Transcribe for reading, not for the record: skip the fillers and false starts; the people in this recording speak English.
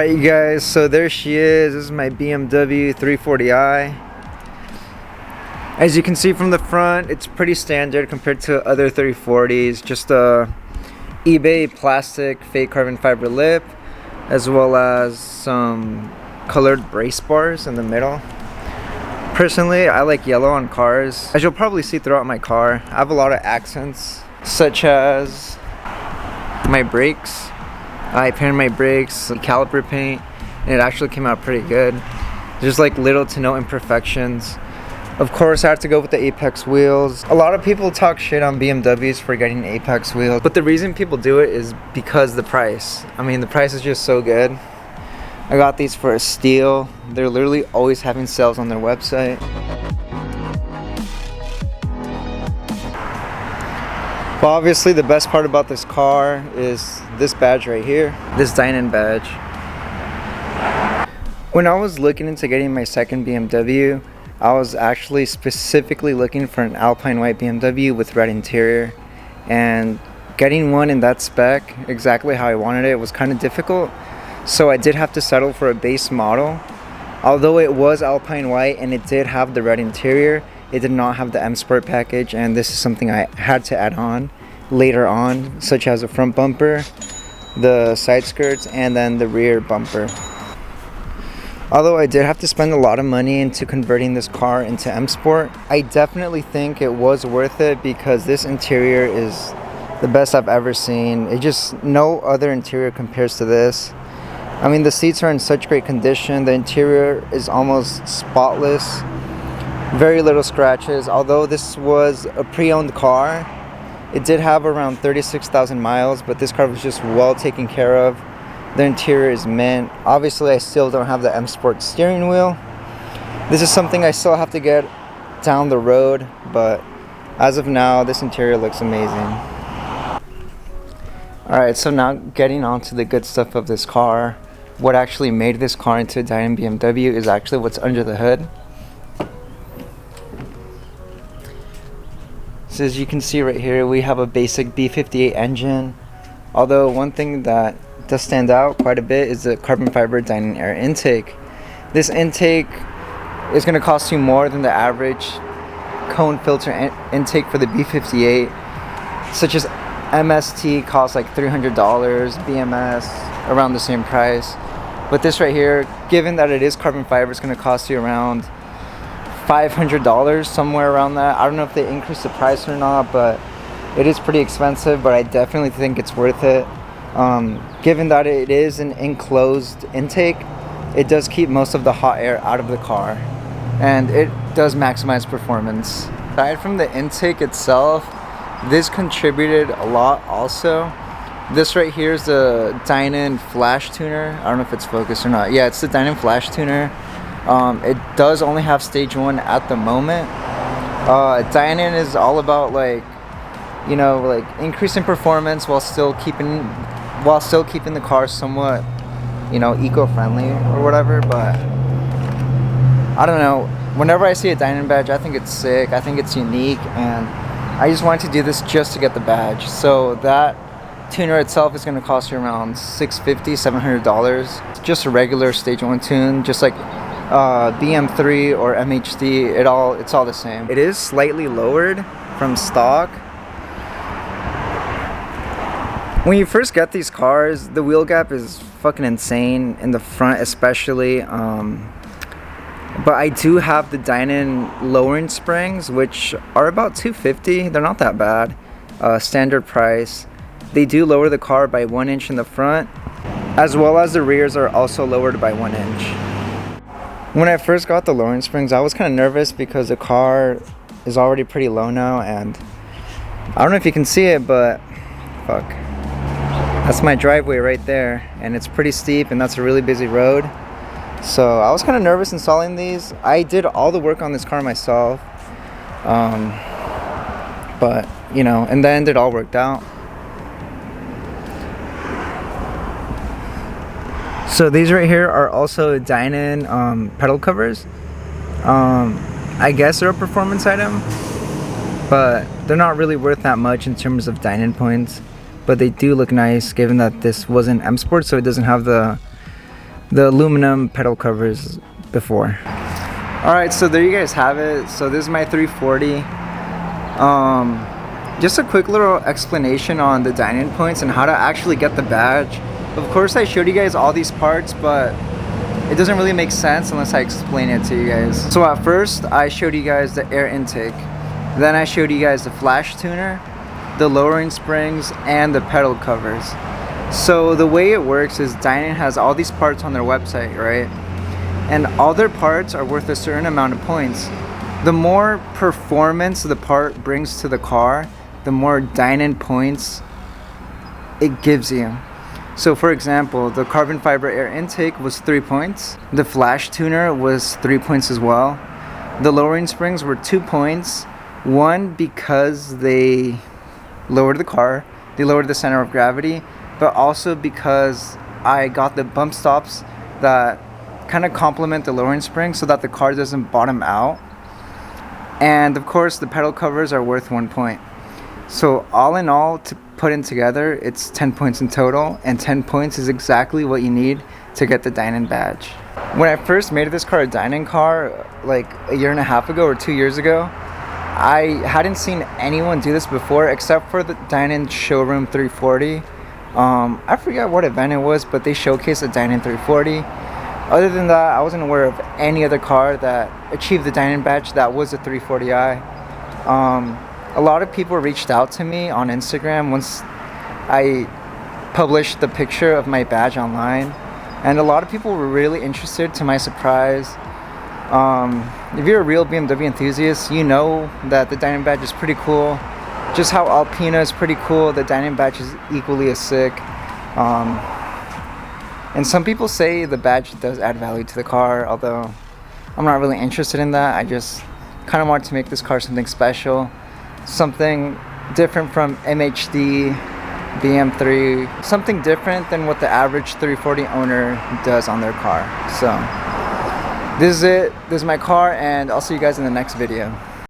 Alright you guys, so there she is. This is my BMW 340i. As you can see from the front, it's pretty standard compared to other 340s. Just a eBay plastic fake carbon fiber lip, as well as some colored brace bars in the middle. Personally, I like yellow on cars. As you'll probably see throughout my car, I have a lot of accents, such as my brakes. I painted my brakes, caliper paint, and it actually came out pretty good. There's like little to no imperfections. Of course, I had to go with the Apex wheels. A lot of people talk shit on BMWs for getting Apex wheels, but the reason people do it is because the price. I mean, the price is just so good. I got these for a steal. They're literally always having sales on their website. But obviously the best part about this car is this badge right here, this DINAN badge. When I was looking into getting my second BMW, I was actually specifically looking for an Alpine white BMW with red interior, and getting one in that spec exactly how I wanted it was kind of difficult, so I did have to settle for a base model. Although it was Alpine white and it did have the red interior, it did not have the M Sport package, and this is something I had to add on later on, such as a front bumper, the side skirts, and then the rear bumper. Although I did have to spend a lot of money into converting this car into M Sport, I definitely think it was worth it because this interior is the best I've ever seen. It just, no other interior compares to this. I mean, the seats are in such great condition. The interior is almost spotless. Very little scratches. Although this was a pre-owned car, it did have around 36,000 miles, but this car was just well taken care of. The interior is mint. Obviously, I still don't have the M Sport steering wheel. This is something I still have to get down the road, but as of now, this interior looks amazing. Alright, so now getting on to the good stuff of this car. What actually made this car into a DINAN BMW is actually what's under the hood. So as you can see right here, we have a basic B58 engine. Although one thing that does stand out quite a bit is the carbon fiber DINAN air intake. This intake is going to cost you more than the average cone filter intake for the B58, such as MST costs like $300, BMS around the same price. But this right here, given that it is carbon fiber, it's going to cost you around $500, somewhere around that. I don't know if they increased the price or not, but it is pretty expensive, but I definitely think it's worth it. Given that it is an enclosed intake, it does keep most of the hot air out of the car, and it does maximize performance. Aside from the intake itself, this contributed a lot also. This right here is the DINAN flash tuner. I don't know if it's focused or not. Yeah, it's the DINAN flash tuner. It does only have stage 1 at the moment. DINAN is all about like increasing performance while still keeping the car somewhat, eco-friendly or whatever. But I don't know, whenever I see a DINAN badge, I think it's sick, I think it's unique, and I just wanted to do this just to get the badge. So that tuner itself is going to cost you around $650–700. Just a regular stage 1 tune, just like BM3 or MHD, it's all the same. It is slightly lowered from stock. When you first get these cars, the wheel gap is fucking insane in the front especially. But I do have the DINAN lowering springs, which are about $250. They're not that bad. Standard price. They do lower the car by 1 inch in the front, as well as the rears are also lowered by 1 inch. When I first got the lowering springs, I was kind of nervous because the car is already pretty low now, and I don't know if you can see it, but fuck. That's my driveway right there, and it's pretty steep, and that's a really busy road. So I was kind of nervous installing these. I did all the work on this car myself, but in the end it all worked out. So these right here are also DINAN pedal covers. I guess they're a performance item, but they're not really worth that much in terms of DINAN points. But they do look nice, given that this wasn't M Sport, so it doesn't have the the aluminum pedal covers before. Alright, so there you guys have it. So this is my 340. Just a quick little explanation on the DINAN points and how to actually get the badge. Of course I showed you guys all these parts, but it doesn't really make sense unless I explain it to you guys. So at first I showed you guys the air intake, then I showed you guys the flash tuner, the lowering springs, and the pedal covers. So the way it works is DINAN has all these parts on their website, right? And all their parts are worth a certain amount of points. The more performance the part brings to the car, the more DINAN points it gives you. So for example, the carbon fiber air intake was 3 points. The flash tuner was 3 points as well. The lowering springs were 2 points. One, because they lowered the car, they lowered the center of gravity, but also because I got the bump stops that kind of complement the lowering spring so that the car doesn't bottom out. And of course the pedal covers are worth 1 point. So all in all, to put in together, it's 10 points in total, and 10 points is exactly what you need to get the DINAN badge. When I first made this car a DINAN car like a year and a half ago or 2 years ago, I hadn't seen anyone do this before except for the DINAN showroom 340. I forget what event it was, but they showcased a DINAN 340. Other than that, I wasn't aware of any other car that achieved the DINAN badge that was a 340i. A lot of people reached out to me on Instagram once I published the picture of my badge online, and a lot of people were really interested, to my surprise. If you're a real BMW enthusiast, you know that the DINAN badge is pretty cool. Just how Alpina is pretty cool, the DINAN badge is equally as sick. And some people say the badge does add value to the car, although I'm not really interested in that. I just kind of wanted to make this car something special, something different from MHD, BM3, something different than what the average 340 owner does on their car. So this is it. This is my car, and I'll see you guys in the next video.